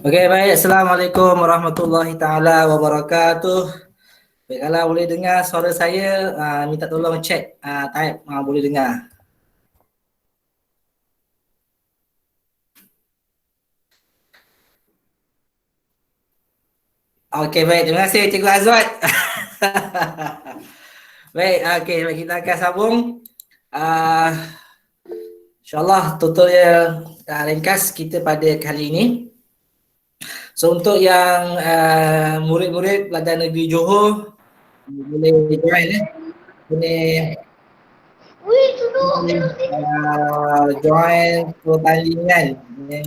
Okey, baik. Assalamualaikum warahmatullahi taala wabarakatuh. Baik, kalau boleh dengar suara saya, minta tolong check type boleh dengar. Okey, baik. Terima kasih Cikgu Azwat. Baik, okey, baik, kita akan sambung. Uh, InsyaAllah tutorial ringkas kita pada kali ini. So, untuk yang murid-murid pelajar negeri Johor, boleh join boleh join pertandingan yang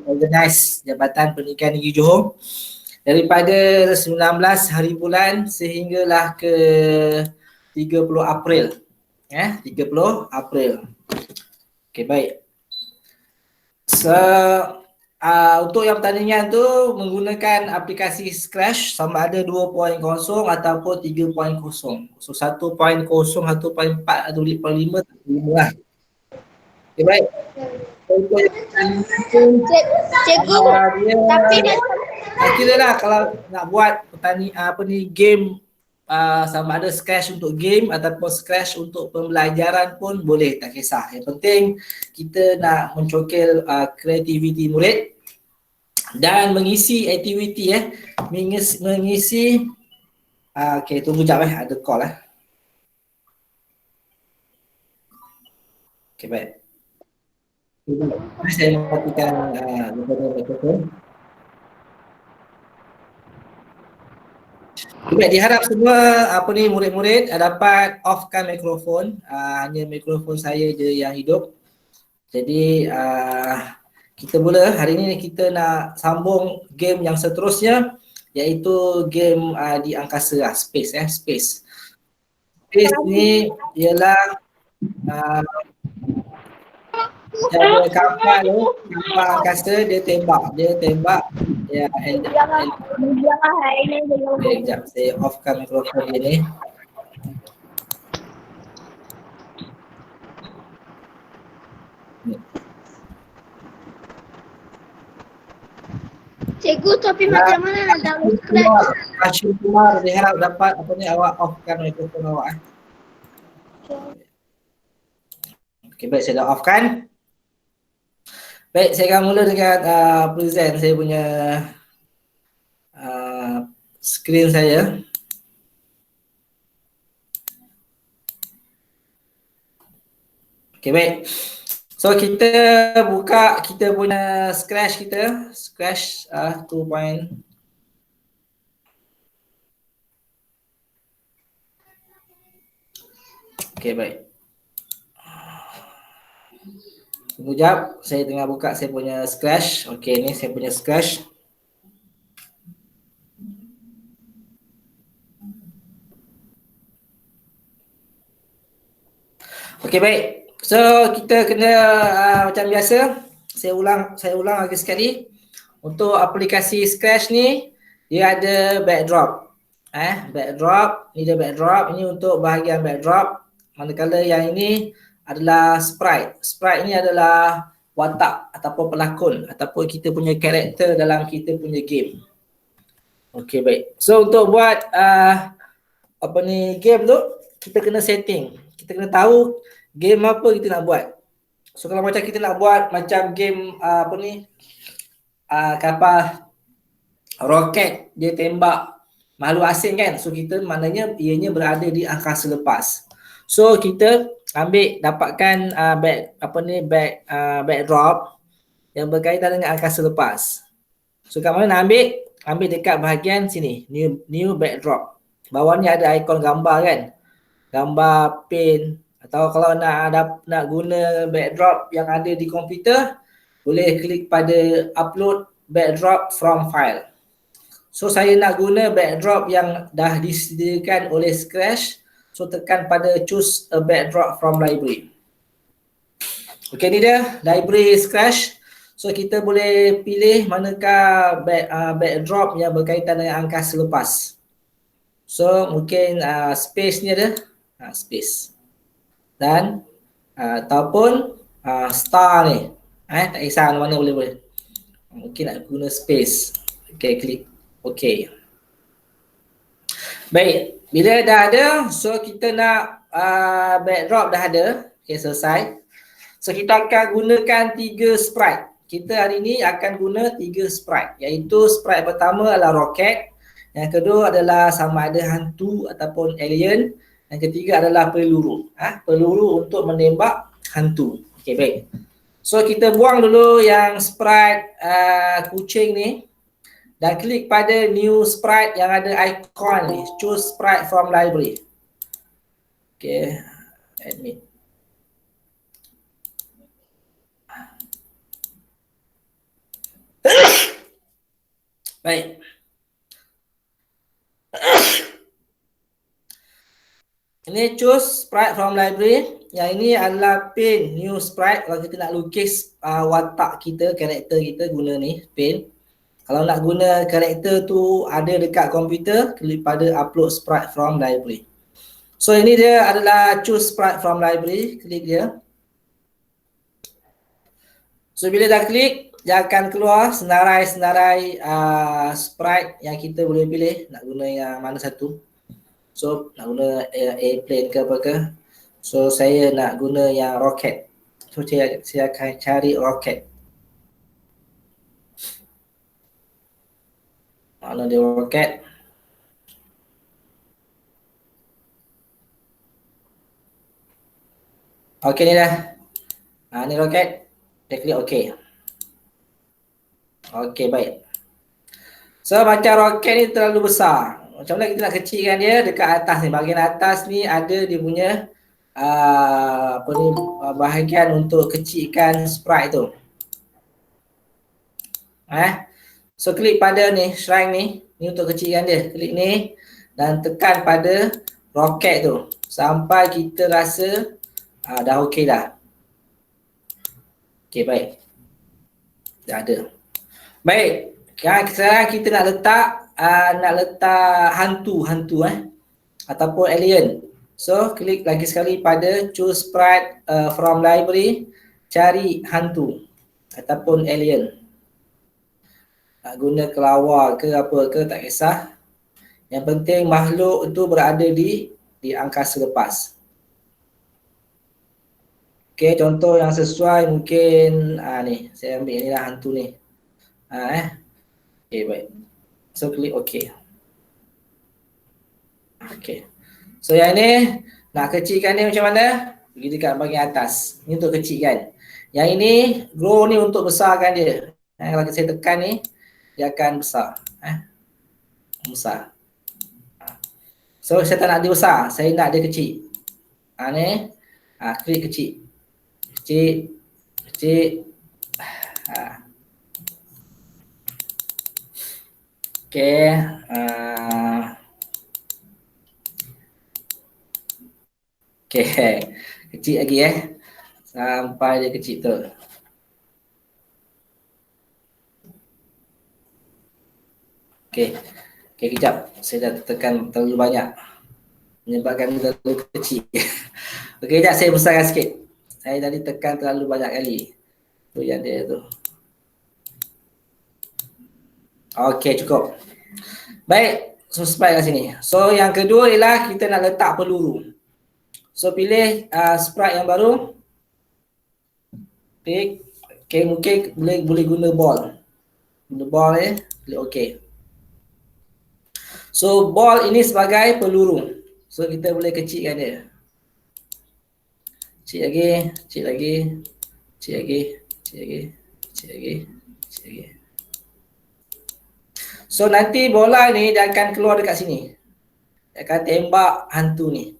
diorganize Jabatan Pendidikan Negeri Johor daripada 19 hari bulan sehinggalah ke 30 April. 30 April. Okey, baik. So, untuk yang pertandingan tu menggunakan aplikasi Scratch sama ada 2.0 ataupun 3.0. So 1.0, 1.4 atau 5 lah. Okay, baik. Cikgu, tapi kira lah kalau nak buat game sama ada Scratch untuk game ataupun Scratch untuk pembelajaran pun boleh, tak kisah. Yang penting kita nak mencokil kreativiti murid dan mengisi aktiviti mengisi okey, tunggu jap ada call okey, baik. Saya matikan mikrofon. Baik, diharap semua murid-murid dapat off-kan mikrofon. Hanya mikrofon saya je yang hidup. Jadi kita mula hari ini kita nak sambung game yang seterusnya, iaitu game di angkasa space. Space ni ialah ada kapal angkasa, dia tembak ya. Sekejap, saya off-kan mikrofon dia ni. Cikgu, tapi macam mana nak download Scratch? Hashim Kumar, diharap dapat awak off-kan mikrofon awak. Okey, baik, saya dah off-kan. Baik, saya akan mula dengan present saya punya screen saya. Okey, baik. So kita buka kita punya Scratch 2. Okey, baik. Tunggu jap, saya tengah buka saya punya Scratch. Okey, ni saya punya Scratch. Okey, baik. So kita kena macam biasa, saya ulang lagi sekali. Untuk aplikasi Scratch ni dia ada backdrop. Backdrop, ni dia backdrop, ini untuk bahagian backdrop. Manakala yang ini adalah sprite. Sprite ni adalah watak ataupun pelakon ataupun kita punya karakter dalam kita punya game. Okey, baik. So untuk buat game tu kita kena setting. Kita kena tahu game apa kita nak buat. So kalau macam kita nak buat macam game kapal roket dia tembak makhluk asing kan. So kita maknanya ianya berada di angkasa lepas. So kita dapatkan backdrop yang berkaitan dengan angkasa lepas. So kat mana nak ambil dekat bahagian sini, new backdrop. Bawah ni ada ikon gambar kan. Gambar pin, atau kalau nak guna backdrop yang ada di komputer, boleh klik pada upload backdrop from file. So saya nak guna backdrop yang dah disediakan oleh Scratch. So tekan pada choose a backdrop from library. Okey, ni dia library Scratch. So kita boleh pilih manakah backdrop yang berkaitan dengan angkasa lepas. So mungkin space ni ada, space. Dan ataupun star ni, tak kisah mana boleh. Mungkin nak guna space. Okay, klik okay. Baik, bila dah ada, so kita nak backdrop dah ada. Okay, selesai. So kita akan gunakan 3 sprite. Kita hari ni akan guna 3 sprite, iaitu sprite pertama adalah roket, yang kedua adalah sama ada hantu ataupun alien, yang ketiga adalah peluru. Peluru untuk menembak hantu. Okay, baik. So kita buang dulu yang sprite kucing ni dan klik pada new sprite yang ada icon ni, choose sprite from library. Okay, admit. Baik. Ini choose sprite from library. Yang ini adalah paint new sprite. Kalau kita nak lukis watak kita, karakter kita, guna ni paint. Kalau nak guna karakter tu ada dekat komputer, klik pada upload sprite from library. So ini dia adalah choose sprite from library, klik dia. So bila dah klik, dia akan keluar senarai-senarai sprite yang kita boleh pilih nak guna yang mana satu. So nak guna airplane ke apa ke. So saya nak guna yang roket. So saya akan cari roket. Mana dia roket? Okey ni dah. Ni roket. Saya klik okey. Okey, baik. So macam roket ni terlalu besar. Macam mana kita nak kecilkan dia? Dekat atas ni, bahagian atas ni ada dia punya bahagian untuk kecilkan sprite tu. So klik pada ni, shrine ni untuk kecilkan dia. Klik ni dan tekan pada roket tu sampai kita rasa dah okey dah. Okey, baik. Dah ada. Baik. Sekarang kita nak letak hantu ataupun alien. So klik lagi sekali pada choose sprite from library, cari hantu ataupun alien. Nak guna kelawar ke apa ke tak kisah. Yang penting makhluk itu berada di angkasa lepas. Okey, contoh yang sesuai mungkin ni, saya ambil ni lah hantu ni. Okey, baik. So klik okey. Okey. So yang ni nak kecilkan ni macam mana? Pergi dekat bahagian atas. Ni untuk kecilkan. Yang ini grow ni untuk besarkan dia. Kalau saya tekan ni dia akan besar. Besar. So saya tak nak dia besar, saya nak dia kecil. Ni klik kecil. Kecil. Okey. Okey. Kecil lagi sampai dia kecil tu. Okey. Okey, kejap. Saya dah tekan terlalu banyak. Menyebabkan dia terlalu kecil. Okey, kejap saya besarkan sikit. Saya tadi tekan terlalu banyak kali. Tu yang dia tu. Okey, cukup. Baik, so sprite kat sini. So yang kedua ialah kita nak letak peluru. So pilih sprite yang baru. Klik. Okey, mungkin boleh guna ball. Guna ball klik okey. So ball ini sebagai peluru. So kita boleh kecilkan dia. Kecil lagi, kecil lagi, kecil lagi, kecil lagi, kecil lagi, kecil lagi. So nanti bola ni dia akan keluar dekat sini. Dia akan tembak hantu ni.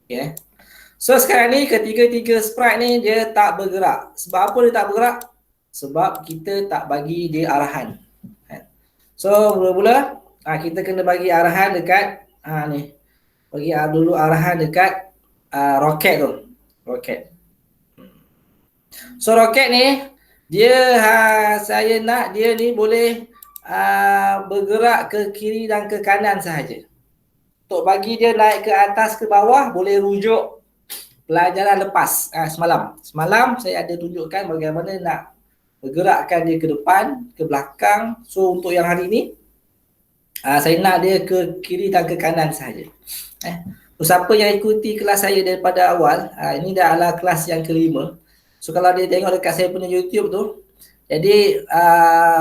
Okay. So sekarang ni ketiga-tiga sprite ni dia tak bergerak. Sebab apa dia tak bergerak? Sebab kita tak bagi dia arahan. So mula-mula kita kena bagi arahan dekat ni. Bagi dulu arahan dekat roket tu. Roket. So roket ni dia saya nak dia ni boleh bergerak ke kiri dan ke kanan sahaja. Untuk bagi dia naik ke atas ke bawah boleh rujuk pelajaran lepas semalam. Semalam saya ada tunjukkan bagaimana nak bergerakkan dia ke depan, ke belakang. So untuk yang hari ni saya nak dia ke kiri dan ke kanan sahaja. Siapa yang ikuti kelas saya daripada awal, ini dah adalah kelas yang kelima. So kalau dia tengok dekat saya punya YouTube tu, jadi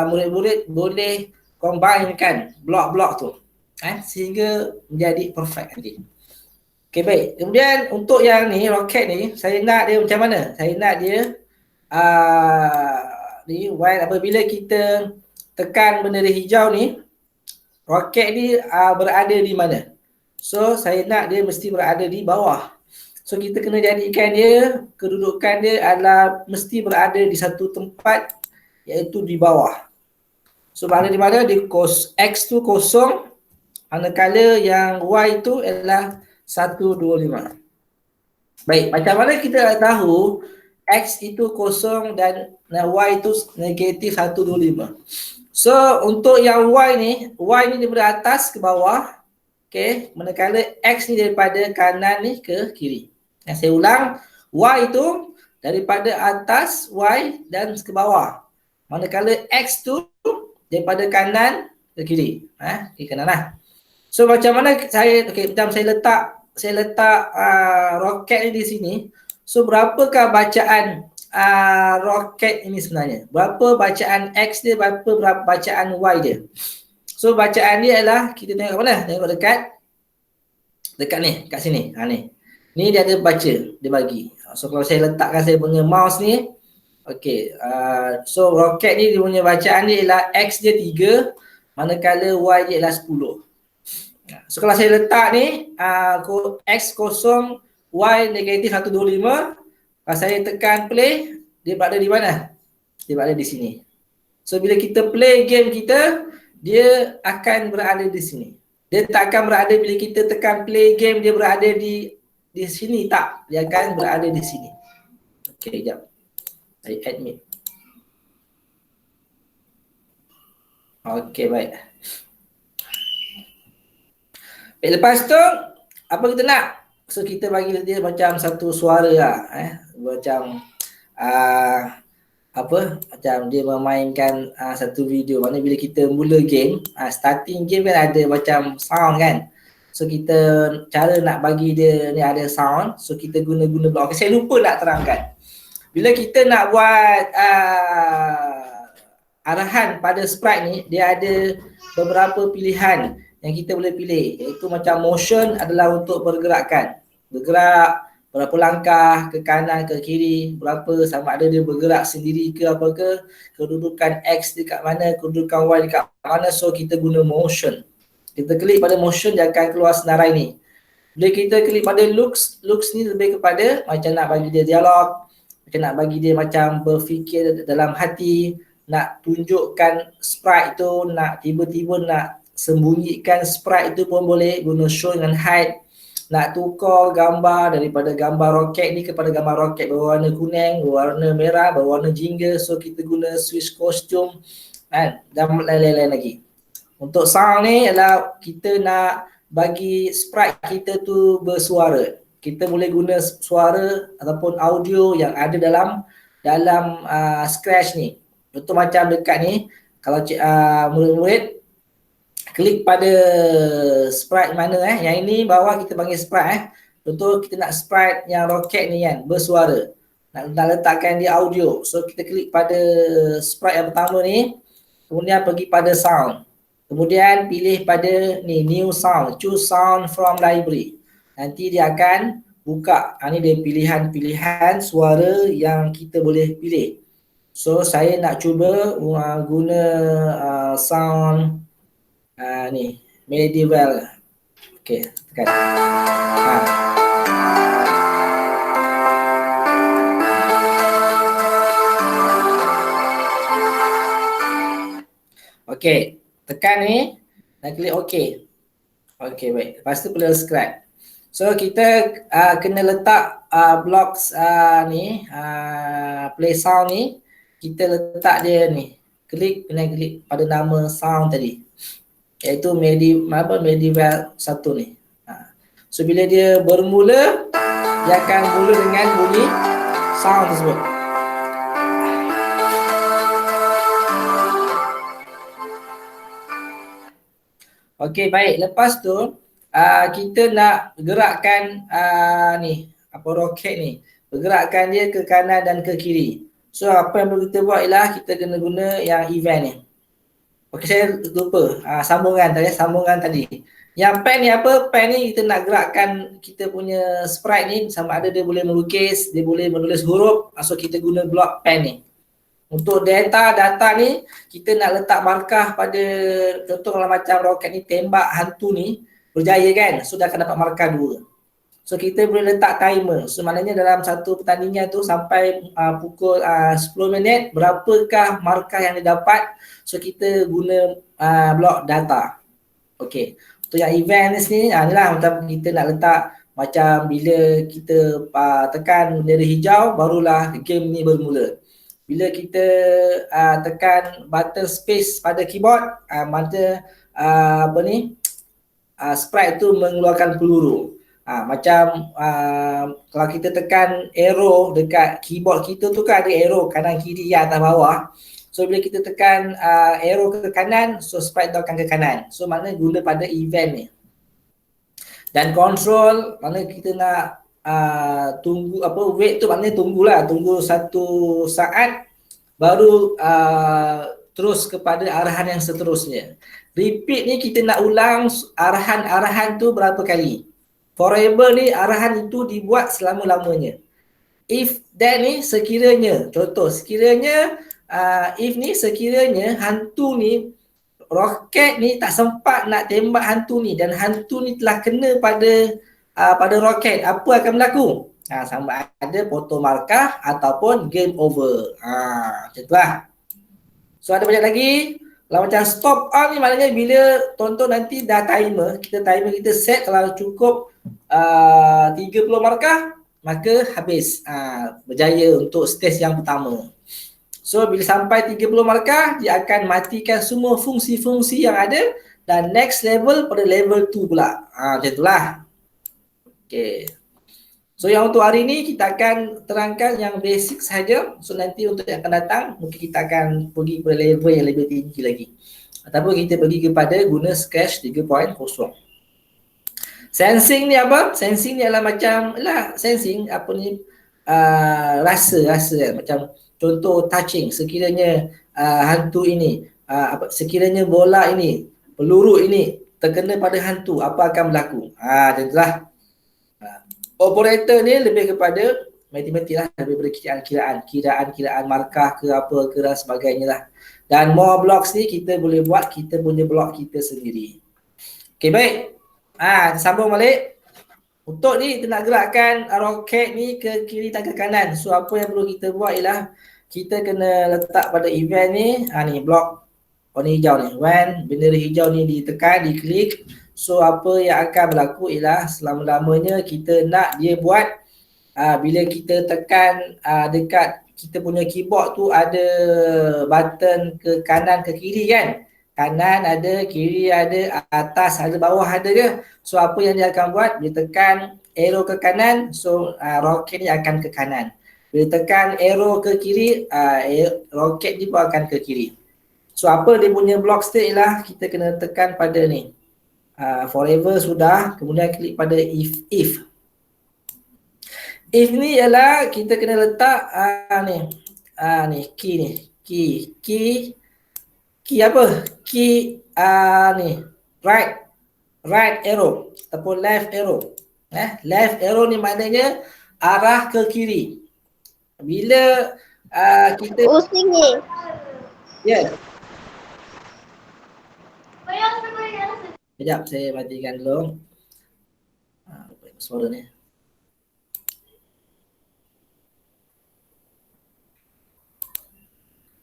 murid-murid boleh combinekan blok-blok tu sehingga menjadi perfect nanti. Okay, baik. Kemudian untuk yang ni, roket ni, saya nak dia macam mana? Saya nak dia ni, apabila kita tekan benda hijau ni, roket ni berada di mana? So saya nak dia mesti berada di bawah. So kita kena jadikan dia, kedudukan dia adalah mesti berada di satu tempat, iaitu di bawah. So berada di mana? Di X tu kosong, manakala yang Y tu adalah 125. Baik, macam mana kita tahu X itu kosong dan Y itu negatif 125? So untuk yang Y ni daripada atas ke bawah, okay, manakala X ni daripada kanan ni ke kiri. Saya ulang, Y itu daripada atas Y dan ke bawah, manakala X tu daripada kanan ke kiri. Ke kanan lah. So macam mana macam saya letak roket ni di sini. So berapakah bacaan roket ini sebenarnya? Berapa bacaan X dia, berapa bacaan Y dia? So bacaan dia adalah, kita tengok mana? Tengok dekat ni, kat sini. Ni. Ni dia ada baca, dia bagi. So kalau saya letakkan saya punya mouse ni, okey, so roket ni dia punya bacaan dia ialah X dia 3, manakala Y dia ialah 10. So kalau saya letak ni X kosong, Y negatif 125, kalau saya tekan play, dia berada di mana? Dia berada di sini. So bila kita play game kita, dia akan berada di sini. Dia tak akan berada bila kita tekan play game dia berada di sini, tak. Dia akan berada di sini. Okey, jap. Saya admit. Okey, baik. Lepas tu apa kita nak? So kita bagi dia macam satu suara lah, macam macam dia memainkan satu video. Mana bila kita mula game, starting game kan ada macam sound kan. So kita cara nak bagi dia ni ada sound, so kita guna blok. Okay, saya lupa nak terangkan. Bila kita nak buat arahan pada sprite ni, dia ada beberapa pilihan yang kita boleh pilih, iaitu macam motion adalah untuk bergerak berapa langkah ke kanan ke kiri, berapa, sama ada dia bergerak sendiri ke apa ke, kedudukan X dekat mana, kedudukan Y dekat mana. So kita guna motion. Kita klik pada motion, dia akan keluar senarai ni. Bila kita klik pada looks ni lebih kepada macam nak bagi dia dialog, macam nak bagi dia macam berfikir dalam hati, nak tunjukkan sprite tu, nak tiba-tiba nak sembunyikan sprite itu pun boleh guna show dengan hide. Nak tukar gambar daripada gambar roket ni kepada gambar roket berwarna kuning, berwarna merah, berwarna jingga. So kita guna switch costume dan lain-lain lagi. Untuk sound ni adalah kita nak bagi sprite kita tu bersuara. Kita boleh guna suara ataupun audio yang ada dalam Scratch ni. Contoh macam dekat ni, kalau murid-murid klik pada sprite mana yang ini bawah kita panggil sprite Contoh kita nak sprite yang roket ni kan bersuara, nak letakkan di audio. So kita klik pada sprite yang pertama ni, kemudian pergi pada sound. Kemudian pilih pada ni new sound, choose sound from library. Nanti dia akan buka. Ni dia pilihan-pilihan suara yang kita boleh pilih. So saya nak cuba guna sound ni medieval. Okey, tekan. Okey, tekan ni dan klik okey. Okey, baik. Lepas tu play scratch. So kita kena letak blocks ni play sound ni, kita letak dia ni. Klik pada nama sound tadi, iaitu medieval 1 ni. So bila dia bermula, dia akan mula dengan bunyi sound tersebut. Okey, baik. Lepas tu kita nak gerakkan ni apa roket ni. Bergerakkan dia ke kanan dan ke kiri. So apa yang perlu kita buat ialah kita kena guna yang event ni. Okey, saya lupa sambungan tadi. Yang pen ni apa? Pen ni kita nak gerakkan kita punya sprite ni sama ada dia boleh melukis, dia boleh menulis huruf. So kita guna blok pen ni. Untuk data ni kita nak letak markah pada, contoh kalau macam roket ni tembak hantu ni berjaya kan, so dah akan dapat markah 2. So kita boleh letak timer, so maknanya dalam satu pertandingan tu sampai pukul 10 minit berapakah markah yang didapat. So kita guna blok data. Okey, untuk yang event ni inilah macam kita nak letak macam bila kita tekan bendera hijau barulah game ni bermula. Bila kita tekan button space pada keyboard, sprite tu mengeluarkan peluru. Macam kalau kita tekan arrow dekat keyboard kita tu kan ada arrow kanan kiri atas bawah. So bila kita tekan arrow ke kanan, so sprite tu akan ke kanan. So maknanya guna pada event ni. Dan control mana kita nak tunggu wait tu maknanya tunggu 1 saat baru terus kepada arahan yang seterusnya. Repeat ni kita nak ulang arahan tu berapa kali. Forever ni arahan itu dibuat selama-lamanya. If that ni sekiranya, contoh sekiranya hantu ni roket ni tak sempat nak tembak hantu ni dan hantu ni telah kena pada roket, apa akan berlaku? Sama ada foto markah ataupun game over. Macam itulah. So ada banyak lagi. Kalau macam stop on ni maknanya bila tonton nanti dah timer kita set kalau cukup 30 markah maka habis berjaya untuk stage yang pertama. So bila sampai 30 markah dia akan matikan semua fungsi-fungsi yang ada dan next level pada level 2 pula. Macam itulah. Okay. So yang untuk hari ni kita akan terangkan yang basic saja. So nanti untuk yang akan datang mungkin kita akan pergi ke level yang lebih tinggi lagi. Ataupun kita pergi kepada guna Scratch 3.0. Sensing ni apa? Sensing ni adalah macam sensing rasa macam contoh touching. Sekiranya hantu ini sekiranya bola ini, peluru ini terkena pada hantu, apa akan berlaku? Itulah. Operator ni lebih kepada matematik lah, lebih kepada kiraan markah ke apa ke dan sebagainya lah. Dan more blocks ni kita boleh buat kita punya blok kita sendiri. Okay, baik. Sambung balik. Untuk ni kita nak gerakkan roket ni ke kiri dan ke kanan. So apa yang perlu kita buat ialah kita kena letak pada event ni, ni blok warna hijau ni. When bendera hijau ni ditekan, diklik, so apa yang akan berlaku ialah selama-lamanya kita nak dia buat bila kita tekan dekat kita punya keyboard tu ada button ke kanan ke kiri kan. Kanan ada, kiri ada, atas ada, bawah ada ke. So apa yang dia akan buat, dia tekan arrow ke kanan, so roket ni akan ke kanan. Bila tekan arrow ke kiri, roket ni pun akan ke kiri. So apa dia punya block state ialah kita kena tekan pada ni. Forever sudah, kemudian klik pada if. If ni ialah kita kena letak key apa? Key ni right arrow ataupun left arrow. Left arrow ni maknanya arah ke kiri. Bila kita Pusing ni. ya. Sekejap saya matikan dulu. Suara ni.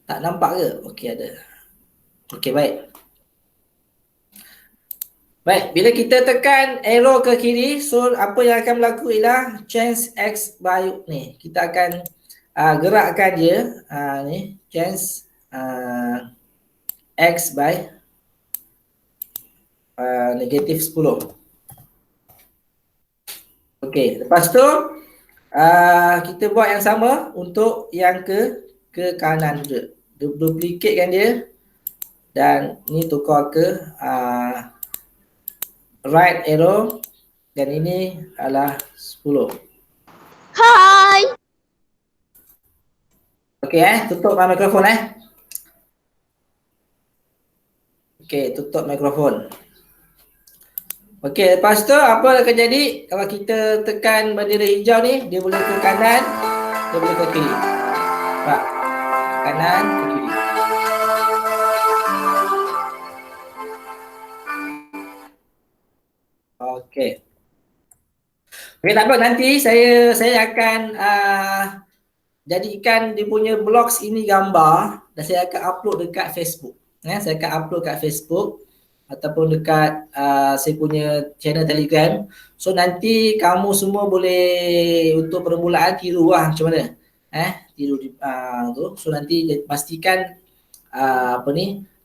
Tak nampak ke? Okey, ada. Okey, baik. Baik, bila kita tekan arrow ke kiri, so apa yang akan berlaku ialah change X by ni. Kita akan gerakkan dia ni, change X by negatif 10. Okey, lepas tu kita buat yang sama untuk yang ke kanan juga. Duplicate kan dia dan ni tukar ke right arrow, dan ini adalah 10. Hai. Okey tutup mikrofon Okey, tutup mikrofon. Okey, lepas tu apa akan jadi kalau kita tekan bendera hijau ni, dia boleh ke kanan, dia boleh ke kiri. Nampak? Kanan ke kiri. Okey. Okey, tak apa, nanti saya akan jadikan dia punya blocks ini gambar dan saya akan upload dekat Facebook. Saya akan upload kat Facebook ataupun dekat saya punya channel Telegram. So nanti kamu semua boleh untuk permulaan tiru lah macam mana. Tiru tu. So nanti pastikan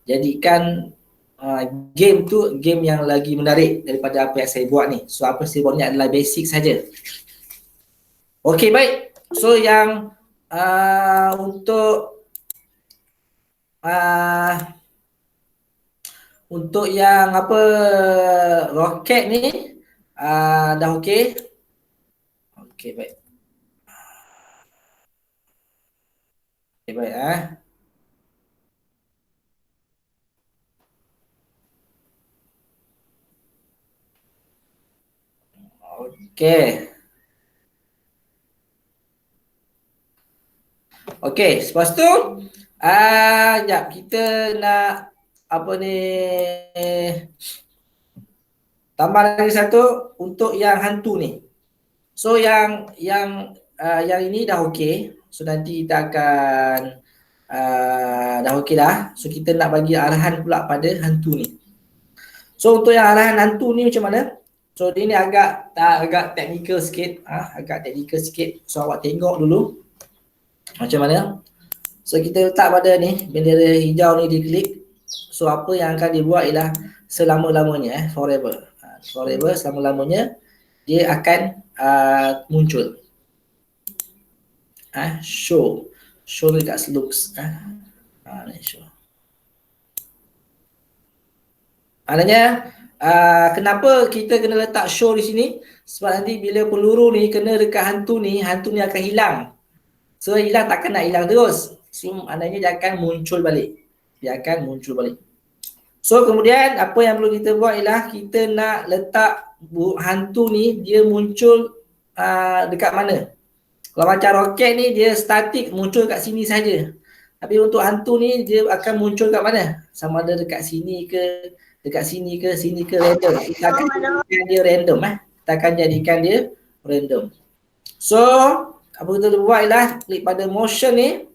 jadikan game tu game yang lagi menarik daripada apa yang saya buat ni. So apa saya buat ni adalah basic saja. Okey, baik. So yang untuk yang apa roket ni dah okey. Okey, baik. Okey, baik Okey. Okey, lepas tu jap kita nak apa ni tambah lagi satu untuk yang hantu ni. So yang ini dah okey. So nanti kita akan dah okey dah. So kita nak bagi arahan pula pada hantu ni. So untuk yang arahan hantu ni macam mana? So dia ni agak teknikal sikit, agak teknikal sikit. So awak tengok dulu macam mana. So kita letak pada ni bendera hijau ni diklik. So apa yang akan dibuat ialah selama-lamanya forever. Forever selama-lamanya dia akan muncul. Show dekat looks. Ni show. Maknanya kenapa kita kena letak show di sini? Sebab nanti bila peluru ni kena dekat hantu ni akan hilang. So hilang takkan nak hilang terus. So maknanya dia akan muncul balik. So kemudian apa yang perlu kita buat ialah kita nak letak hantu ni dia muncul dekat mana? Kalau macam roket ni dia statik muncul kat sini saja. Tapi untuk hantu ni dia akan muncul kat mana? Sama ada dekat sini ke, sini ke random. Kita akan jadikan dia random Kita akan jadikan dia random. So apa kita buat ialah klik pada motion ni.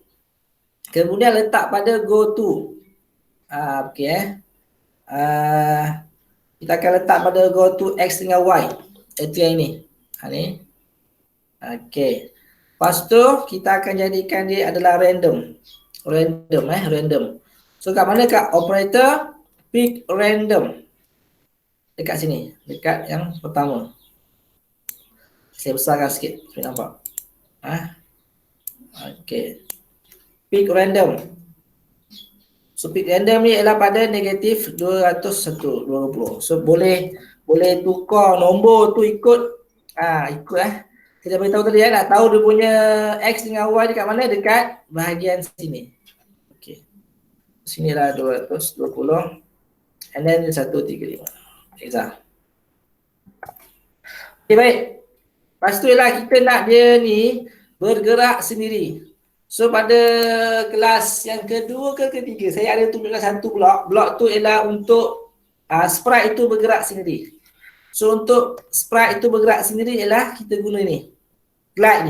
Kemudian letak pada go to. Okey kita akan letak pada go to X dengan Y. Itu yang ini. Ni. Okey. Lepas tu kita akan jadikan dia adalah random. Random. So kat mana kat operator pick random. Dekat sini, dekat yang pertama. Saya besarkan sikit supaya nampak. Okey. Pick random. So pick random ni ialah pada negatif 201, 20. So boleh tukar nombor tu ikut Kita beritahu tadi nak tahu dia punya X dengan Y dekat mana? Dekat bahagian sini. Okey. Sinilah 220 and then 135. Okey, baik. Lepas tu ialah kita nak dia ni bergerak sendiri. So pada kelas yang kedua ke ketiga saya ada tunjukkan satu blok. Blok tu ialah untuk sprite itu bergerak sendiri. So untuk sprite itu bergerak sendiri ialah kita guna ni. Glide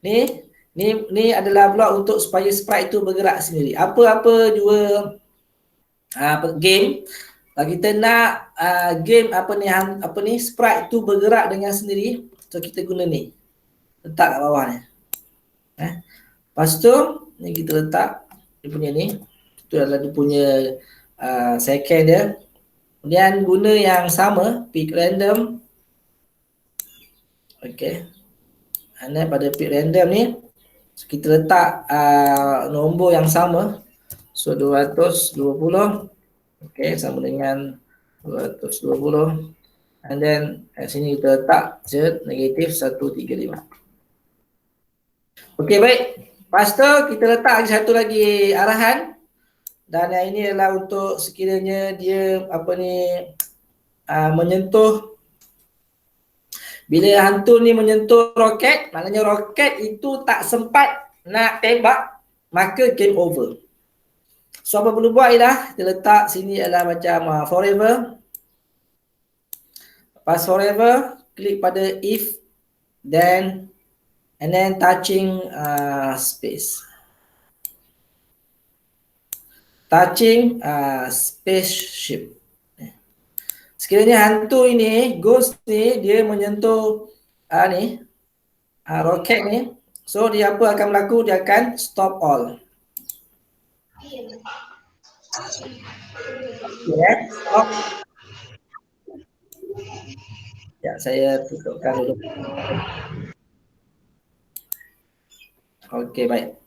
ni. Ni adalah blok untuk supaya sprite itu bergerak sendiri. Apa-apa jua game kalau kita nak game apa ni sprite tu bergerak dengan sendiri, so kita guna ni. Letak kat bawah ni. Lepas tu ni kita letak dia punya ni. Itu adalah dia punya second dia. Kemudian guna yang sama, pick random. Okey. And then pada pick random ni so kita letak nombor yang sama. So 220. Okey, sama dengan 220. And then kat sini kita letak negatif 135. Okey, baik. Lepas tu kita letak satu lagi arahan. Dan yang ini adalah untuk sekiranya dia menyentuh, bila hantu ni menyentuh roket, maknanya roket itu tak sempat nak tembak, maka game over. So apa perlu buat ialah kita letak sini adalah macam forever. Lepas forever, klik pada if, then and then touching space. Touching spaceship. Sekiranya hantu ini, ghost ni, dia menyentuh roket ni, so dia apa akan berlaku? Dia akan stop all. Yeah, stop. Ya, saya tutupkan dulu. Okey, baik.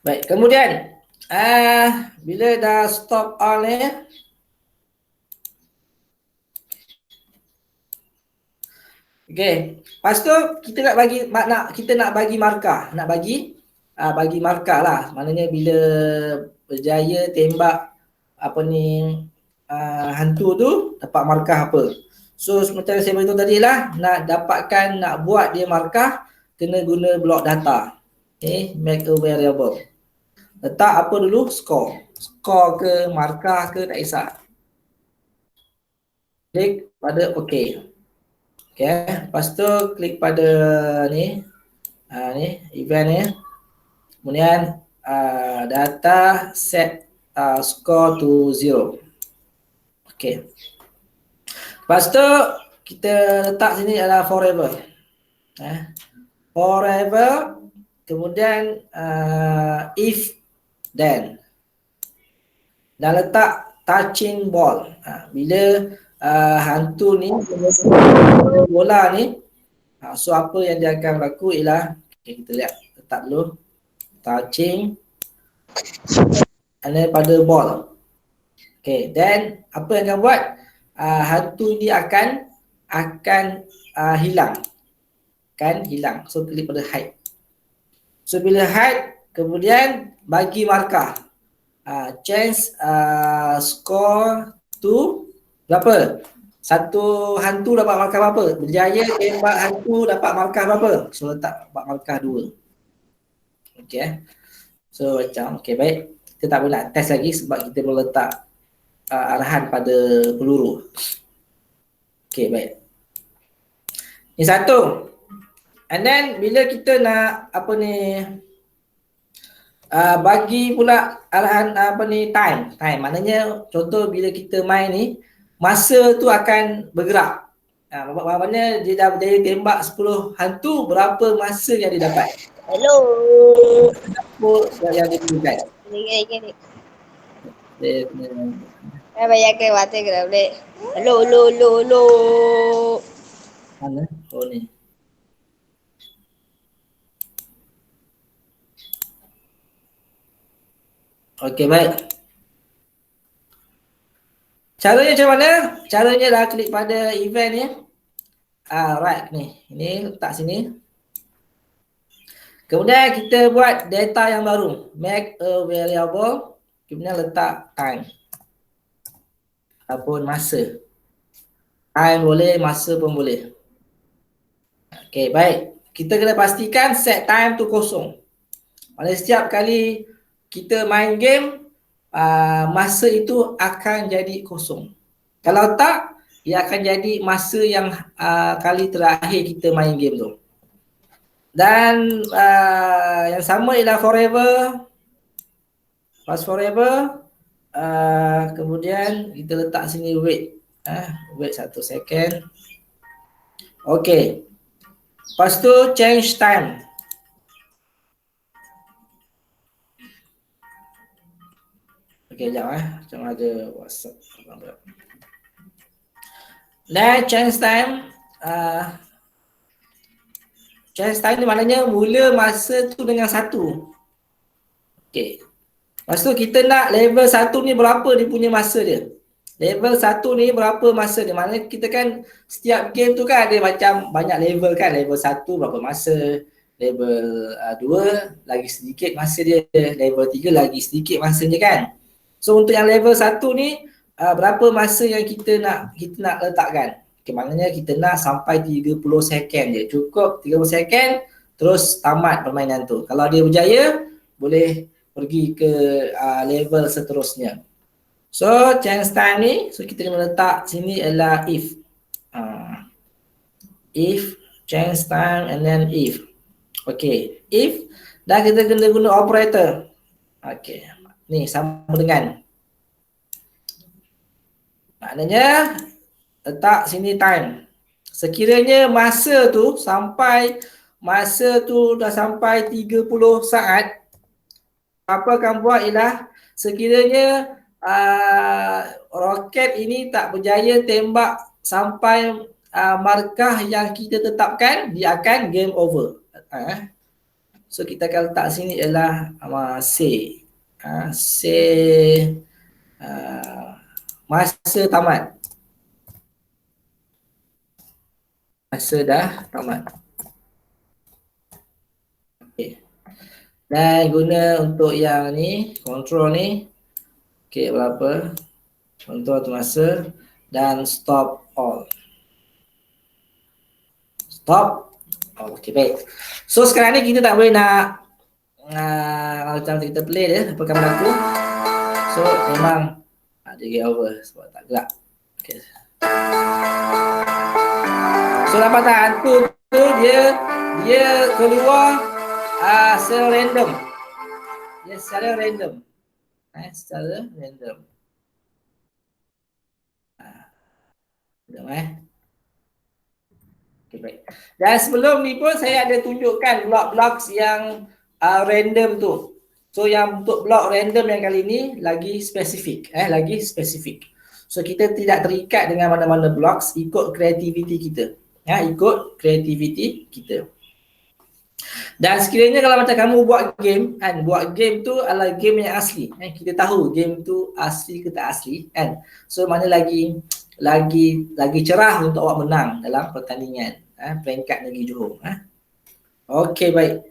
Baik, kemudian bila dah stop all ni, okey, lepas tu kita nak bagi markah, bagi markah lah. Maknanya bila berjaya tembak hantu tu dapat markah apa. So macam saya beritahu tadi lah, nak buat dia markah, kena guna blok data. Okay, make a variable. Letak apa dulu? Score ke markah ke tak kisah. Klik pada OK. Okay, lepas tu klik pada ni event ni. Kemudian data set score to 0. Okay. Lepas tu kita letak sini adalah forever. Forever. Kemudian if then. Dan letak touching ball. Bila hantu ni bola ni, so apa yang dia akan berlaku ialah, okay, kita lihat, letak dulu touching and then pada ball. Okay, then apa yang akan buat? Hantu ni akan hilang. So klik pada hide. So bila hide, kemudian bagi markah. Change score to berapa? Satu hantu dapat markah berapa? Berjaya tembak hantu dapat markah berapa? So letak markah 2. Okay. So macam, okay, baik. Kita tak boleh nak test lagi sebab kita belum letak arahan pada peluru. Okay, baik. Ini satu. And then bila kita nak bagi pula arahan time. Maknanya contoh bila kita main ni, masa tu akan bergerak. Maknanya dia dah berjaya tembak 10 hantu, berapa masa yang dia dapat? Hello. Apa yang dia berikan? Gini. Saya bayangkan mata kena boleh. Hello. Mana? Oh ni. Okey, baik. Caranya macam mana? Caranya dah klik pada event ni. Right ni. Ini letak sini. Kemudian kita buat data yang baru. Make a variable. Kemudian letak time. Ataupun masa. Time boleh, masa pun boleh. Okey, baik. Kita kena pastikan set time tu kosong. Maksudnya setiap kali kita main game, masa itu akan jadi kosong. Kalau tak, ia akan jadi masa yang kali terakhir kita main game tu. Dan yang sama ialah forever. Pas forever, kemudian kita letak sini wait. Wait 1 second. Okay. Lepas tu change time. Okay, sekejap macam ada WhatsApp. Dan change time. Change time ni maknanya mula masa tu dengan 1. Okay. Lepas tu kita nak level 1 ni berapa dia punya masa dia. Level 1 ni berapa masa dia. Maknanya kita kan setiap game tu kan ada macam banyak level kan. Level 1 berapa masa. Level 2 lagi sedikit masa dia. Level 3 lagi sedikit masanya kan. So untuk yang level 1 ni berapa masa yang kita nak letakkan. Okay, maknanya kita nak sampai 30 second je. Cukup 30 second terus tamat permainan tu. Kalau dia berjaya boleh pergi ke level seterusnya. So chance time ni, so kita kena letak sini adalah if. If, chance time and then if. Okay, if dah kita kena guna operator. Okay, ni sama dengan. Maknanya letak sini time. Sekiranya masa tu dah sampai 30 saat, apa akan buat ialah sekiranya roket ini tak berjaya tembak sampai markah yang kita tetapkan, dia akan game over. So kita akan letak sini ialah say masa tamat. Masa dah tamat. Okay. Dan guna untuk yang ni, control ni. Okay, berapa? Control tu masa. Dan stop all. Stop. Oh, okay, baik. So sekarang ni kita tak boleh nak macam kita play dia, apa akan berlaku. So memang dia get over sebab tak gerak. Okay. So dapat tak hantu tu dia keluar secara random. Dia secara random. Secara random. Okay, baik. Dan sebelum ni pun saya ada tunjukkan blok-blok yang random tu. So yang untuk blok random yang kali ni lagi spesifik. So kita tidak terikat dengan mana-mana blocks, ikut kreativiti kita. Ikut kreativiti kita. Dan sekiranya kalau macam kamu buat game kan, buat game tu adalah game yang asli. Kita tahu game tu asli ke tak asli kan. So mana lagi cerah untuk awak menang dalam pertandingan peringkat negeri Johor. Okey, baik.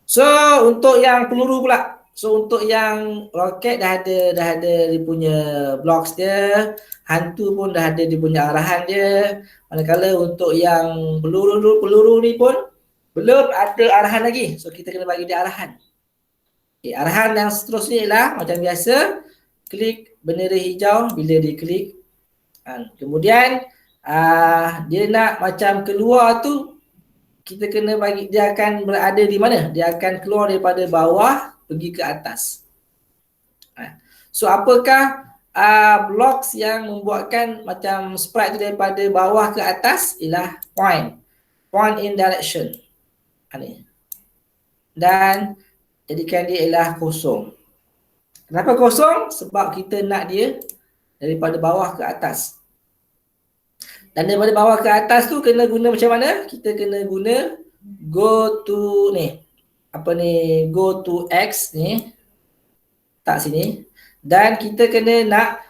So untuk yang peluru pula. So untuk yang roket dah ada dia punya blocks dia, hantu pun dah ada dia punya arahan dia. Manakala untuk yang peluru ni pun belum ada arahan lagi. So kita kena bagi dia arahan. Okay, arahan yang seterusnya ialah macam biasa, klik bendera hijau bila diklik. Kemudian dia nak macam keluar tu, kita kena bagi dia akan berada di mana? Dia akan keluar daripada bawah pergi ke atas. So apakah blocks yang membuatkan macam sprite tu daripada bawah ke atas? Ialah point in direction. Ni. Dan jadikan dia ialah kosong. Kenapa kosong? Sebab kita nak dia daripada bawah ke atas. Dan daripada bawah ke atas tu kena guna macam mana? Kita kena guna go to ni. Go to X ni. Tak sini. Dan kita kena nak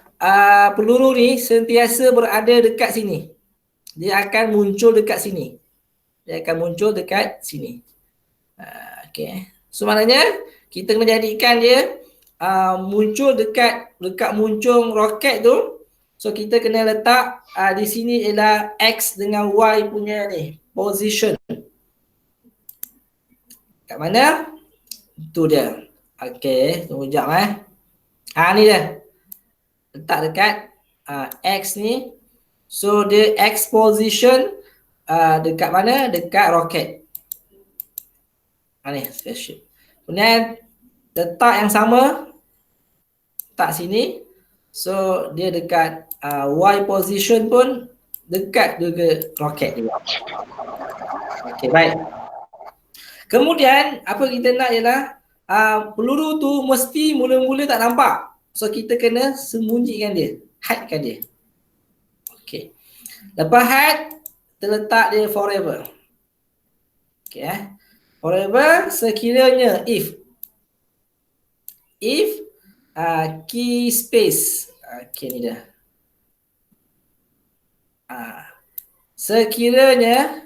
peluru ni sentiasa berada dekat sini. Dia akan muncul dekat sini. Okay. So maknanya kita kena jadikan dia muncul dekat muncul roket tu. So kita kena letak di sini ialah X dengan Y punya ni position. Kat mana? Itu dia. Okey, tunggu jap ni dia. Letak dekat X ni. So dia X position dekat mana? Dekat roket. Ni spaceship. Kemudian letak yang sama. Letak sini. So dia dekat Y position pun dekat juga roket juga. Okey, baik. Kemudian apa kita nak ialah peluru tu mesti mula-mula tak nampak. So kita kena sembunyikan dia, hidekan dia. Okey. Lepas hide, terletak dia forever. Okey forever sekiranya if key space. Okey, ni dah. Sekiranya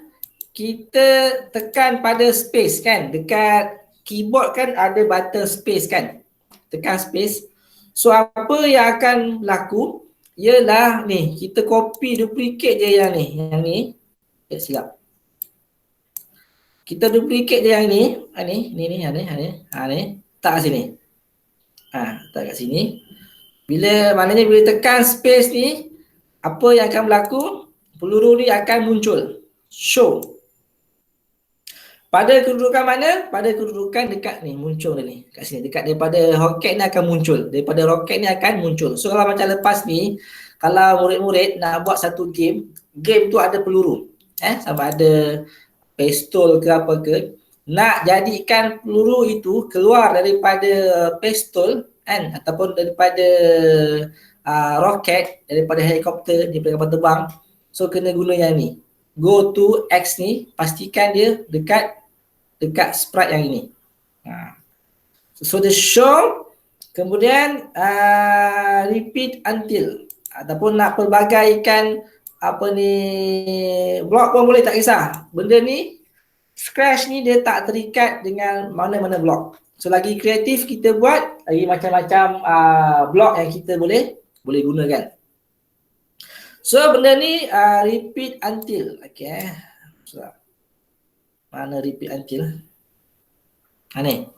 kita tekan pada space kan, dekat keyboard kan ada button space kan, tekan space. So apa yang akan berlaku ialah ni, kita copy duplicate je yang ni. Silap. Kita duplicate je yang ni, ni. Tak kat sini. Tak kat sini. Maknanya bila tekan space ni, apa yang akan berlaku? Peluru ni akan muncul. Show. Pada kedudukan mana? Pada kedudukan dekat ni, muncul ni. Kat sini, dekat daripada roket ni akan muncul. Daripada roket ni akan muncul. So kalau macam lepas ni, kalau murid-murid nak buat satu game tu ada peluru. Sama ada pistol ke apa ke. Nak jadikan peluru itu keluar daripada pistol kan, ataupun daripada roket, daripada helikopter, daripada kapal terbang. So kena guna yang ni. Go to X ni, pastikan dia dekat sprite yang ini. So the show, kemudian repeat until, ataupun nak pelbagaikan apa ni, blok pun boleh, tak kisah. Benda ni, scratch ni dia tak terikat dengan mana-mana blok. So lagi kreatif kita buat, lagi macam-macam blok yang kita boleh gunakan. So benda ni repeat until. Okay. So, mana repeat until? Ni.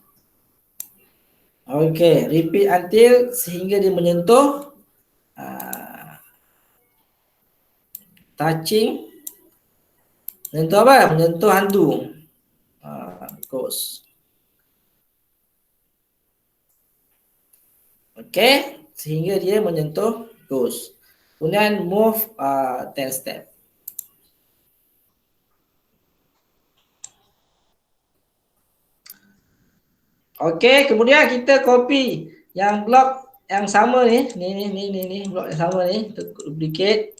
Okay, repeat until sehingga dia menyentuh touching. Menyentuh apa? Menyentuh hantu. Ghost. Okay, sehingga dia menyentuh ghost. Kemudian move 10 step. Okey, kemudian kita copy yang blok yang sama ni, blok yang sama ni, duplicate.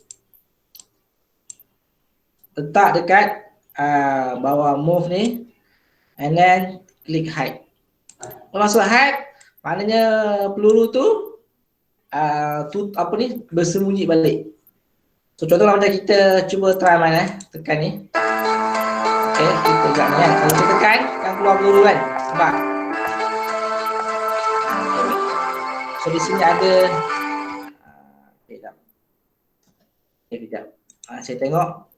Letak dekat bawah move ni and then click hide. Masuk hide, maknanya peluru tu apa ni, bersembunyi balik. So contohlah macam kita cuba try main tekan ni. Okey, kita tekan ni kan. Kalau kita tekan, akan keluar peluru kan. Nampak? So di sini ada sekejap. Saya tengok.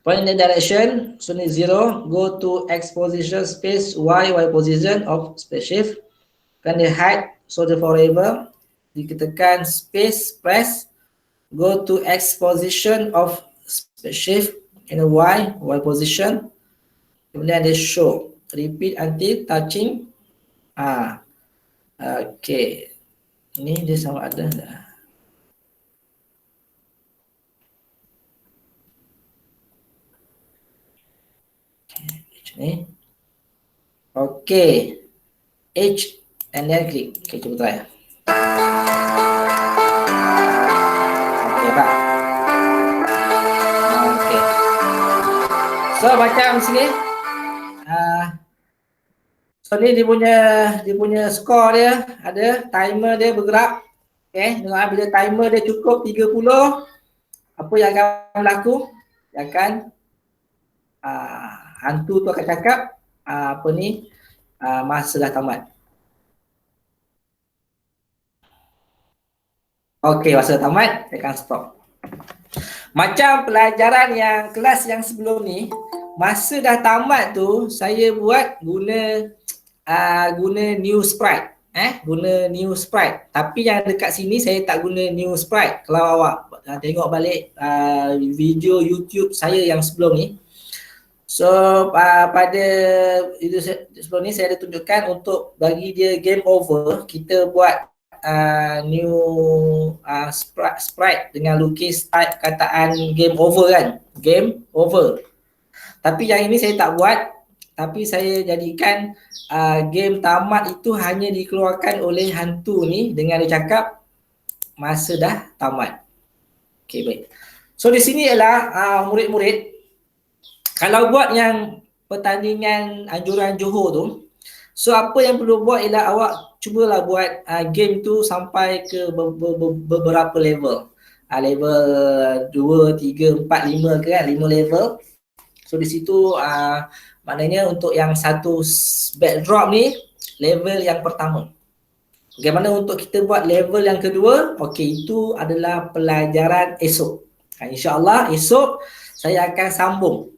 Point in the direction, so ni 0, go to X position space Y position of space shift. Kan dia hide, so dia forever. Ditekan space press, go to X position of space shift and Y position. Kemudian dia show, repeat until touching. Okay, ni dia sama ada dah. Ni. Okay, H and then click. Okay, cuba try. Okay, tak? Okay. So macam sini. So ni dia punya skor dia, ada timer dia bergerak. Okay, dengan bila timer dia cukup 30, apa yang akan berlaku? Dia akan hantu tu akan cakap masa dah tamat. Okey, masa dah tamat, dia akan stop. Macam pelajaran yang kelas yang sebelum ni, masa dah tamat tu saya buat guna new sprite. Guna new sprite. Tapi yang dekat sini saya tak guna new sprite. Kalau awak tengok balik video YouTube saya yang sebelum ni. So pada video sebelum ni saya ada tunjukkan untuk bagi dia game over, kita buat new sprite dengan lukis type kataan game over kan. Game over. Tapi yang ini saya tak buat. Tapi saya jadikan game tamat itu hanya dikeluarkan oleh hantu ni dengan dia cakap masa dah tamat. Okay, baik. So di sini ialah murid-murid, kalau buat yang pertandingan anjuran Johor tu, So apa yang perlu buat ialah awak cubalah buat game tu sampai ke beberapa level. Level 2, 3, 4, 5 ke kan, 5 level. So di situ maknanya untuk yang satu backdrop ni level yang pertama. Bagaimana untuk kita buat level yang kedua? Okey, itu adalah pelajaran esok. InsyaAllah esok saya akan sambung.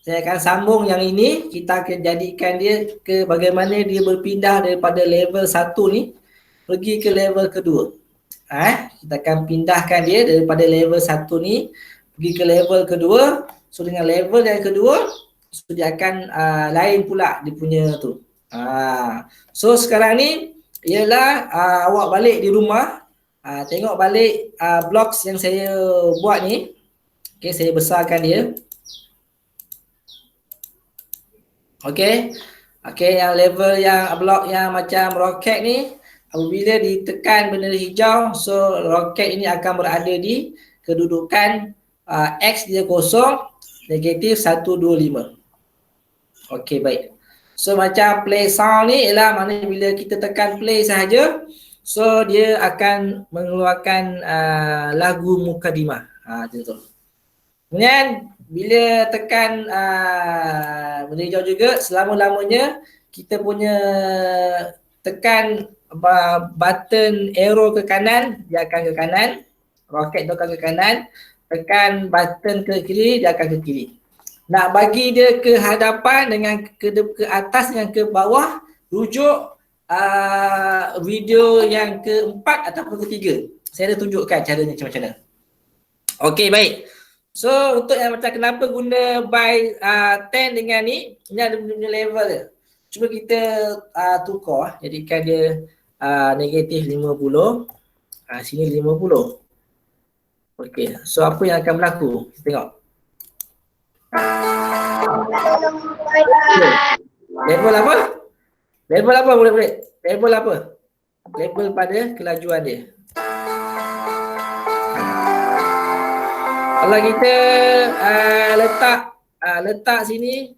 Saya akan sambung yang ini, kita akan jadikan dia ke bagaimana dia berpindah daripada level 1 ni pergi ke level kedua. Kita akan pindahkan dia daripada level 1 ni pergi ke level kedua. So dengan level yang kedua, so dia akan lain pula dia punya tu. So sekarang ni ialah awak balik di rumah, tengok balik blocks yang saya buat ni. Okay, saya besarkan dia. Okay, yang level yang blok yang macam roket ni, apabila ditekan benda hijau, so roket ini akan berada di kedudukan X dia kosong, negatif 125. Okay, baik. So macam play sound ni ialah mana bila kita tekan play sahaja, so dia akan mengeluarkan lagu mukadimah. Macam tu. Kemudian bila tekan benda hijau juga, selama-lamanya kita punya tekan button arrow ke kanan, dia akan ke kanan. Roket tu akan ke kanan. Tekan button ke kiri, dia akan ke kiri. Nak bagi dia ke hadapan dengan ke atas dengan ke bawah, rujuk video yang keempat ataupun ketiga. Saya dah tunjukkan caranya macam mana. Okey, baik. So untuk yang macam kenapa guna by 10 dengan ni ada punya level dia. Cuba kita tukar, jadikan dia negatif 50, sini 50. Okey, so apa yang akan berlaku? Kita tengok. Level apa? Level apa murid-murid? Level apa? Level pada kelajuan dia. Kalau kita letak sini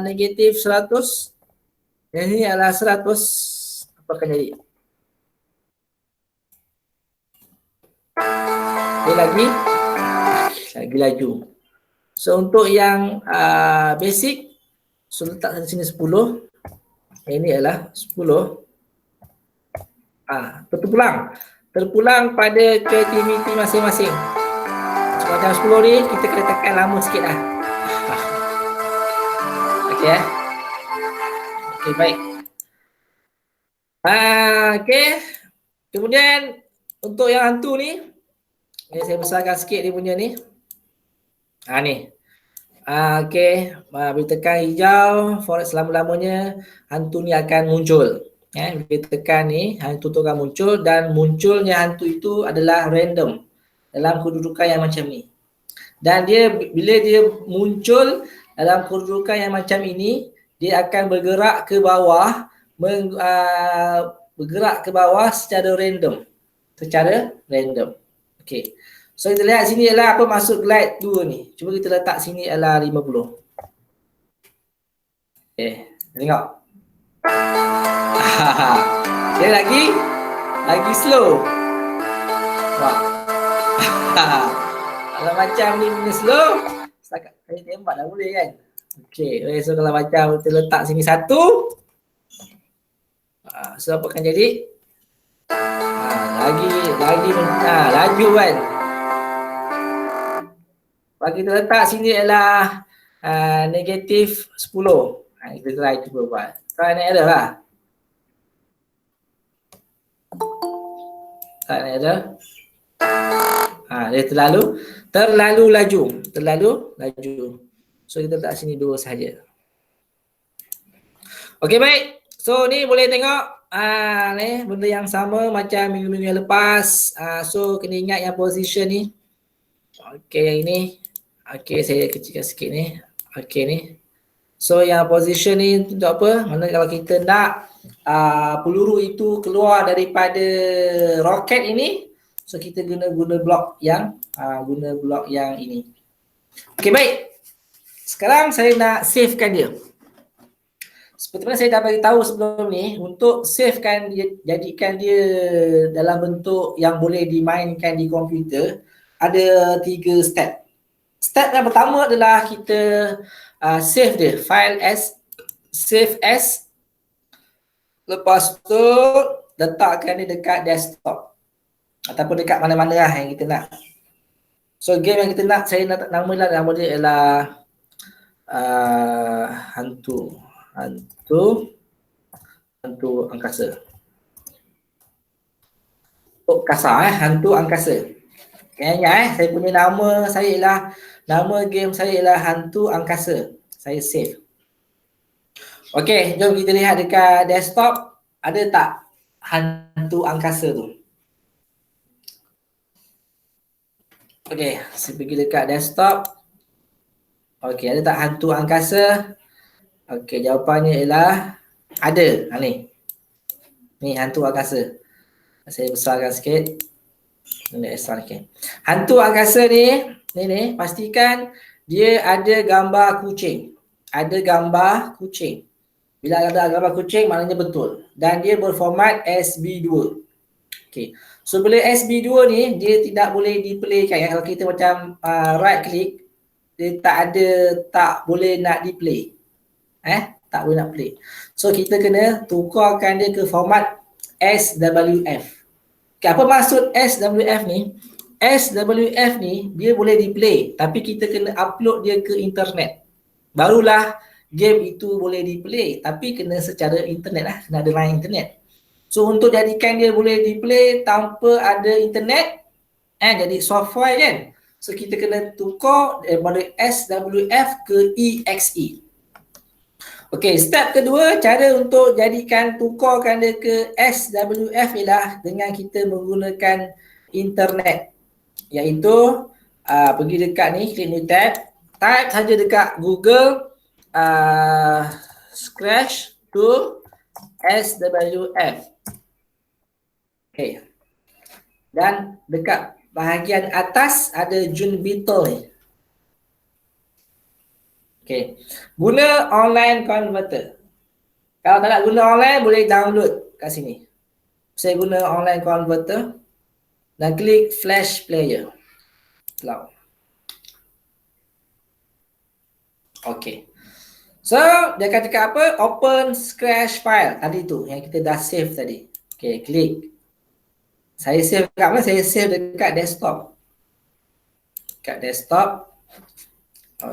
negatif 100, yang ini adalah 100, apa akan jadi? Dia lagi laju. So untuk yang basic, so letak sini 10, ini adalah 10. Terpulang pada kreativiti masing-masing. Macam 10 ni kita kena tekan lama sikit lah. Okey Okey, baik. Okey. Kemudian untuk yang hantu ni, saya besarkan sikit dia punya ni. Ni. Okey, bila tekan hijau, for selama-lamanya hantu ni akan muncul. Bila tekan ni, hantu tu akan muncul dan munculnya hantu itu adalah random dalam kedudukan yang macam ni. Dan dia bila dia muncul dalam kedudukan yang macam ini, dia akan bergerak ke bawah, bergerak ke bawah secara random. Okey. So kita lihat sini ialah apa maksud glide 2 ni. Cuba kita letak sini ialah 50. Okey, tengok. Dia lagi slow. Kalau macam ni punya slow, setakat saya tembak dah boleh kan. Okey, so kalau macam kita letak sini 1, so apa akan jadi? Lagi laju kan. Bagi kita letak sini ialah negatif 10. Kita try cuba buat. Try and error lah. Try and error. Dia terlalu laju. So kita letak sini 2 sahaja. Okey, baik. So ni boleh tengok ni benda yang sama macam minggu-minggu yang lepas. So kena ingat yang position ni. Okey, yang ini. Okey, saya kecilkan sikit ni. Okey ni. So yang position ni untuk apa? Mana kalau kita nak peluru itu keluar daripada roket ini, so kita guna blok yang ini. Okey, baik. Sekarang saya nak savekan dia. seperti mana saya dah bagi tahu sebelum ni, untuk savekan dia, jadikan dia dalam bentuk yang boleh dimainkan di komputer, ada 3 step. Step yang pertama adalah kita save dia, file as, save as. Lepas tu letakkan dia dekat desktop ataupun dekat mana-mana lah yang kita nak. So game yang kita nak, saya nak nama dia ialah hantu angkasa. Oh, kasar hantu angkasa. Kayaknya saya punya nama game saya ialah hantu angkasa. Saya save. Okey, jom kita lihat dekat desktop ada tak hantu angkasa tu. Okey, saya pergi dekat desktop. Okey, ada tak hantu angkasa? Okey, jawapannya ialah ada. Ni. Ni hantu angkasa. Saya besarkan sikit. Okay. Hantu angkasa ni, pastikan dia ada gambar kucing. Ada gambar kucing. Bila ada gambar kucing, maknanya betul. Dan dia berformat SB2. Okay. So, bila SB2 ni, dia tidak boleh diplaykan. Kalau kita macam right click, dia tak boleh nak di-play. Tak boleh nak play. So, kita kena tukarkan dia ke format SWF. Okay, apa maksud SWF ni? SWF ni, dia boleh di-play. Tapi kita kena upload dia ke internet. Barulah game itu boleh di-play, tapi kena secara internet lah, kena ada line internet. So untuk jadikan dia boleh di-play tanpa ada internet, jadi software kan. So kita kena tukar daripada SWF ke EXE. Okey, step kedua, cara untuk tukarkan dia ke SWF ialah dengan kita menggunakan internet. Iaitu pergi dekat ni, klik new tab, type saja dekat Google Scratch to SWF. Okay. Dan dekat bahagian atas ada Junbito ni. Okay. Guna online converter. Kalau tak nak guna online, boleh download kat sini. Saya guna online converter dan klik flash player. Cloud. Okay. So, dia akan cakap apa? Open Scratch file tadi tu yang kita dah save tadi. Okay, klik. Saya save dekat mana? Saya save dekat desktop. Dekat desktop.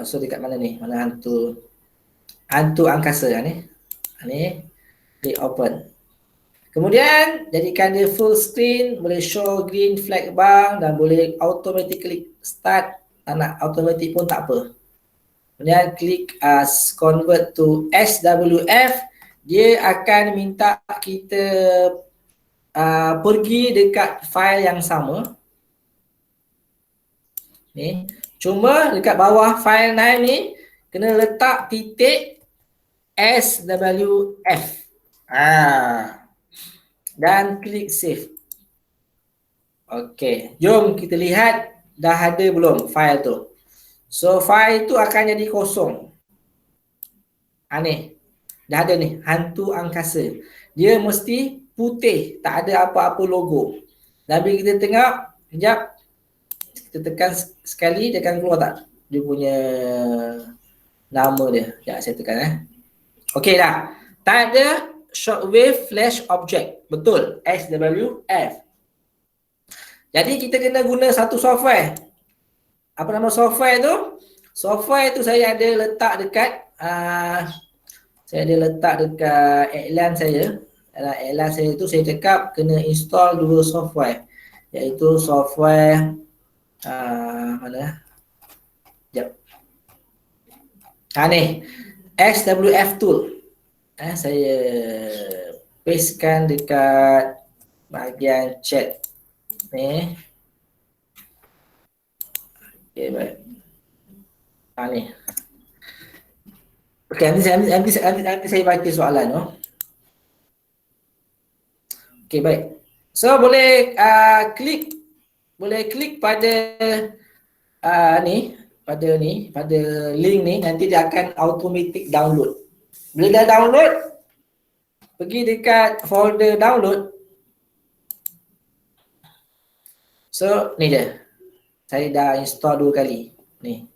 So, dekat mana ni? Mana hantu angkasa ni? Ni. Klik open. Kemudian, jadikan dia full screen. Boleh show green flag bar dan boleh automatically start. Tak nak automatic pun tak apa. Kemudian klik convert to SWF, dia akan minta kita pergi dekat file yang sama. Ni, cuma dekat bawah file name ni kena letak titik SWF. Dan klik save. Okey, jom kita lihat dah ada belum file tu. So file tu akan jadi kosong. Ni. Dah ada ni, hantu angkasa. Dia mesti putih, tak ada apa-apa logo. Dan bila kita tengok, sekejap, kita tekan sekali, dia akan keluar tak? Dia punya nama dia. Sekejap saya tekan Okey dah. Tak ada shockwave flash object. Betul, SWF. Jadi kita kena guna satu software. Apa nama software tu? Software tu saya ada letak dekat iklan saya. Dalam iklan saya tu saya cakap kena install dua software. Iaitu software mana? Sekejap. Ni. SWF tool. Saya pastekan dekat bahagian chat. Ni. Okay, baik. Ni. Okay, nanti saya baca soalan. Okay, baik. So, boleh klik pada pada link ni, nanti dia akan automatic download. Bila dah download, pergi dekat folder download. So, ni dia. Saya dah install 2 kali. Ni.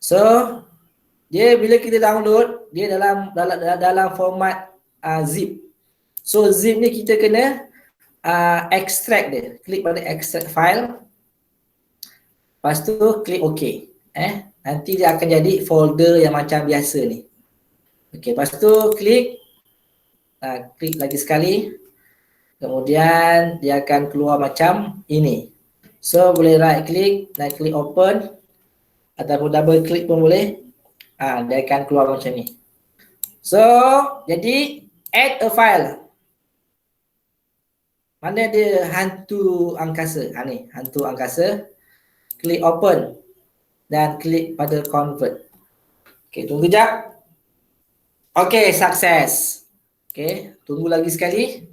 So, dia bila kita download, dia dalam format zip. So, zip ni kita kena extract dia. Klik pada extract file. Lepas tu klik OK. Nanti dia akan jadi folder yang macam biasa ni. Okey, lepas tu klik lagi sekali. Kemudian dia akan keluar macam ini. So boleh right click dan klik open ataupun double click pun boleh. Dia akan keluar macam ni. So jadi add a file. Mana dia hantu angkasa? Ni hantu angkasa. Klik open dan klik pada convert. Okey, tunggu jap. Okey, sukses. Okey, tunggu lagi sekali.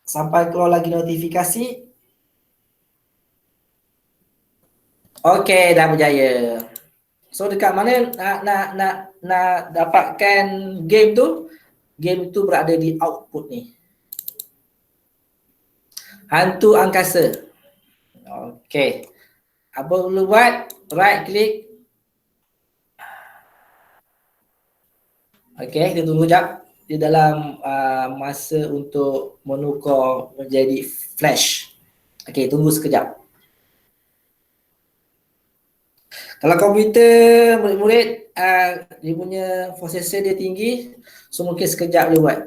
Sampai keluar lagi notifikasi. Okey, dah berjaya. So dekat mana nak dapatkan game tu? Game tu berada di output ni. Hantu angkasa. Okey. Apa perlu buat? Right click. Okey, kita tunggu jap. Di dalam masa untuk menukar menjadi flash. Okey, tunggu sekejap. Kalau komputer murid-murid dia punya prosesor dia tinggi, so mungkin sekejap dia buat.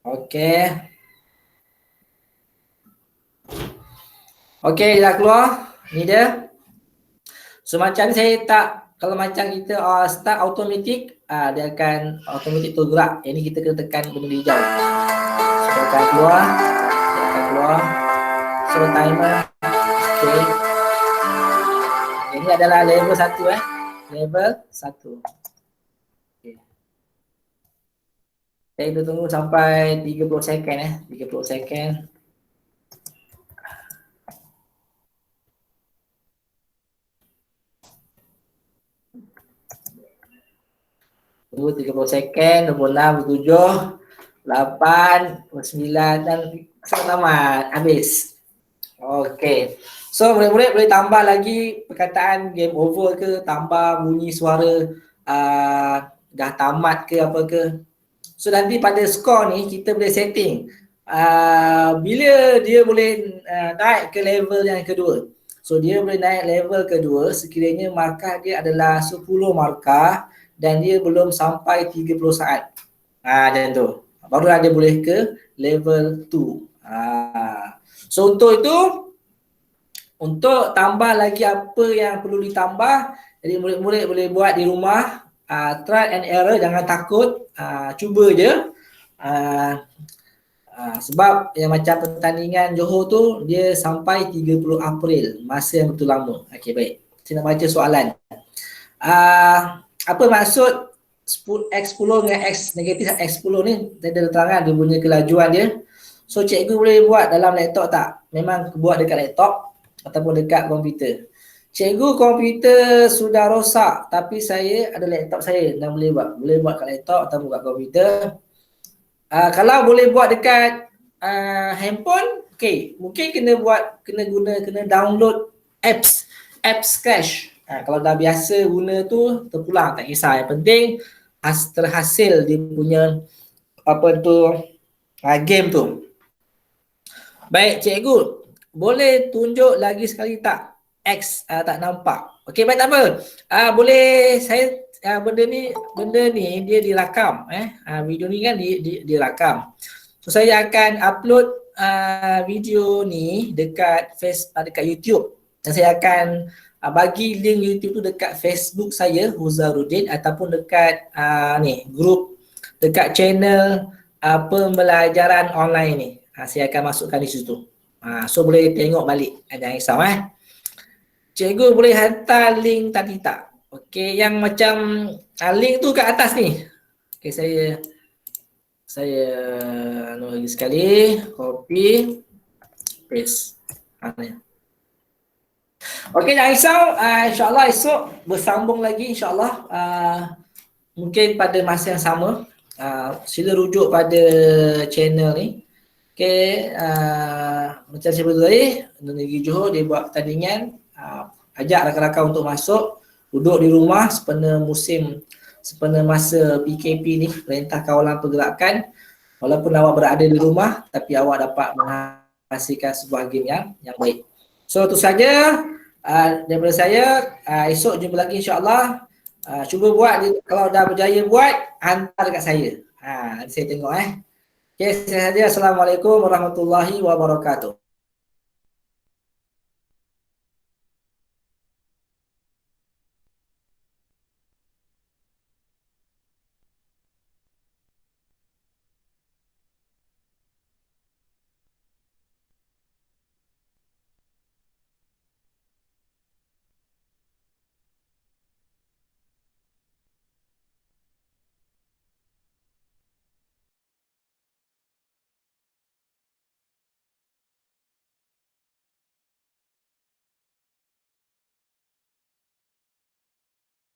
Okey. Okey, dah keluar. Ni dia. So macam ni saya tak, kalau macam kita start automatic, dia akan automatic tu gerak. Yang ni kita kena tekan benda hijau. So dia akan keluar. Dia akan keluar. So timer. Okey. Ini adalah level 1 Level 1. Okey. Kita tunggu sampai 30 second 30 second. Tunggu 30 second, 26, 27, 8, 9 dan selamat habis. Okey. So murid-murid boleh tambah lagi perkataan game over ke, tambah bunyi suara dah tamat ke apa ke. So nanti pada skor ni kita boleh setting bila dia boleh naik ke level yang kedua. So dia boleh naik level kedua sekiranya markah dia adalah 10 markah dan dia belum sampai 30 saat. Macam tu. Barulah dia boleh ke level 2. So untuk itu, untuk tambah lagi apa yang perlu ditambah, jadi murid-murid boleh buat di rumah, trial and error, jangan takut, cuba je. Sebab yang macam pertandingan Johor tu, dia sampai 30 April, masa yang betul lama. Okey, baik. Saya nak baca soalan. Apa maksud X10 dengan X negatif X10 ni? Saya dah terangkan dia punya kelajuan dia. So cikgu boleh buat dalam laptop tak? Memang buat dekat laptop ataupun dekat komputer. Cikgu komputer sudah rosak tapi saya ada laptop saya dan boleh buat. Boleh buat kat laptop ataupun kat komputer. Kalau boleh buat dekat handphone, okey, mungkin kena download apps Scratch. Kalau dah biasa guna tu terpulang, tak kisah. Yang penting terhasil dia punya apa tu game tu. Baik cikgu, boleh tunjuk lagi sekali tak? X tak nampak. Okey, baik, tak apa. Boleh saya benda ni dia dirakam video ni kan dirakam. So saya akan upload video ni dekat dekat YouTube dan saya akan bagi link YouTube tu dekat Facebook saya Huzaruddin ataupun dekat ni grup dekat channel pembelajaran online ni. Saya akan masukkan di situ. So boleh tengok balik. Jangan risau Cikgu boleh hantar link tadi tak? Okey, yang macam link tu kat atas ni. Okey, saya Saya lagi sekali copy paste. Ni. Okey, jangan risau. InsyaAllah esok bersambung lagi insyaAllah. Mungkin pada masa yang sama. Sila rujuk pada channel ni. Okey, macam saya beritahu tadi, Negeri Johor dia buat pertandingan. Ajak rakan-rakan untuk masuk. Duduk di rumah sepena masa PKP ni, Perintah Kawalan Pergerakan. Walaupun awak berada di rumah, tapi awak dapat menghasilkan sebuah game yang baik. So, itu saja daripada saya. Esok jumpa lagi insyaAllah. Cuba buat, kalau dah berjaya buat, hantar dekat saya. Nanti saya tengok. Okay, saya saja. Assalamualaikum warahmatullahi wabarakatuh.